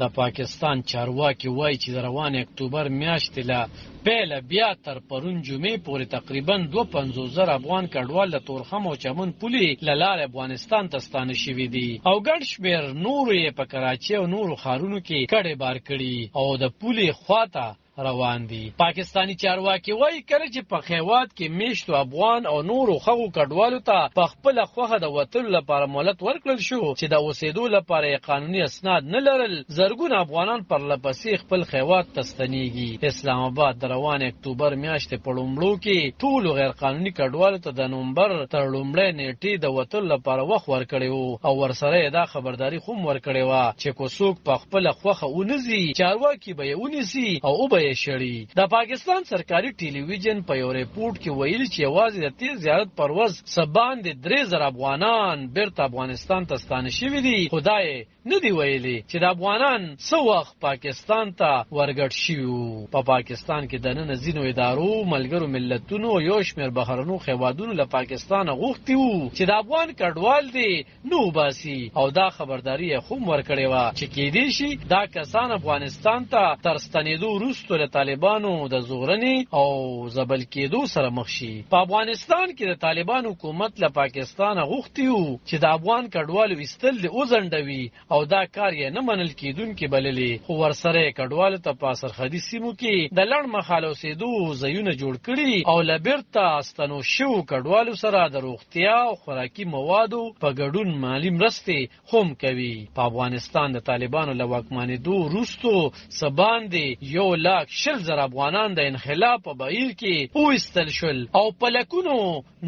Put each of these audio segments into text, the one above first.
د پاکستان چارواکي وایي چې د روان اکتوبر میاشتې له پیله بیا تر پرون جمعې پورې تقریبا 250,000 افغان کډوال د تورخم او چمن پولې له لارې افغانستان ته ستانه شوي دي او ګڼ شمېر نورو یې په کراچۍ او نورو ښارونو کې کډې بار کړي او د پولې خواته روان دي. پاکستانی چارواکي وایي کله چې په خیوات کې میشتو افغان او نورو خغو کډوالو ته په خپل خوخه د وتلو لپاره مهلت ورکړل شو چې د اوسېدو لپاره قانوني اسناد نه لرل، زرګونه افغانان پر لپسې خپل خیوات ته ستنېږي. اسلام آباد د روان اکتوبر میاشتې په لومړو کې ټولو غیر قانوني کډوالو ته د نومبر تر لومړۍ نیټې د وتلو لپاره وخت ورکړی و او ورسره یې دا خبرداري هم ورکړې وه چې که څوک په خپله خوښه ونځي چارواکي به یې ونیسي او وبه شړي. د پاکستان سرکاري ټلویزیون په یو ریپورت کې ویلي چې یوازې د تیر زیارت پر ورځ څه باندې 3,000 افغانان بیرته افغانستان ته ستانه شوي دي. خدای نه دی ویلي چې د افغانان څه وخت پاکستان ته ورګډ شوي وو. په پاکستان کې دننه ځینو ادارو ملګرو ملتونو یو شمېر بهرنو هیوادونو له پاکستانه غوښتي وو چې د افغان کډوال دي نه وباسي او دا خبرداري یې هم ورکړې وه چې کیدای شي دا کسان افغانستان ته تر ستنېدو وروسته له طالبانو د زغرنې او ځبل کېدو سره مخ شي. په افغانستان کې د طالبان حکومت له پاکستانه غوښتي وو چې د افغان کډوالو ایستل دې وځنډوي او دا کار یې نه منل کېدونکي بللې، خو ورسره یې کډوالو ته په سرحدي سیمو کې د لړ مخال اوسېدو ځایونه جوړ کړي او له بیرته ستنو شوو کډوالو سره د روغتیا او خوراکي موادو په ګډون مالي مرستې هم کوي. په افغانستان د طالبانو له واکمنېدو وروستو څه باندې 1,20,000 افغانان د انخلاف په بهیر کې وایستل شول او په لکونو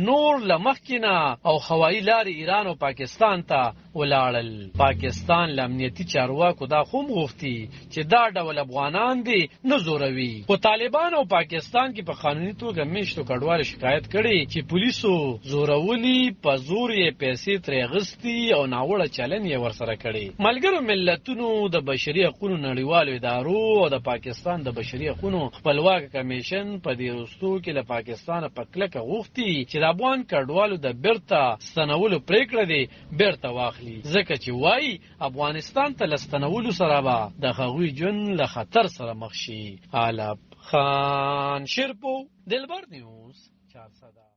نور له مخکې نه او هوایي لارې ایران او پاکستان ته ولاړل. پاکستان له امنیتي چارواکو دا هم غوښتي چې دا ډول افغانان دي نه زوروي، خو طالبان او پاکستان کې په قانوني توګه میشتو کډوالو شکایت کړي چې پولیسو زورولي، په زور یې پیسې ترې اخیستي او ناوړه چلند یې ورسره کړي. ملګرو ملتونو د بشري حقونو نړیوالو ادارو او د پاکستان د بشري حقونو خپلواک کمیشن په دې وروستو کې له پاکستانه په کلکه غوښتي چې د افغان کډوالو د بیرته ستنولو پریکړه دې بیرته واخلي، ځکه چې وایي افغانستان ته له ستنولو سره به د هغوی ژوند له خطر سره مخ شي. علب خان شیرپو، دلبر نیوز 400.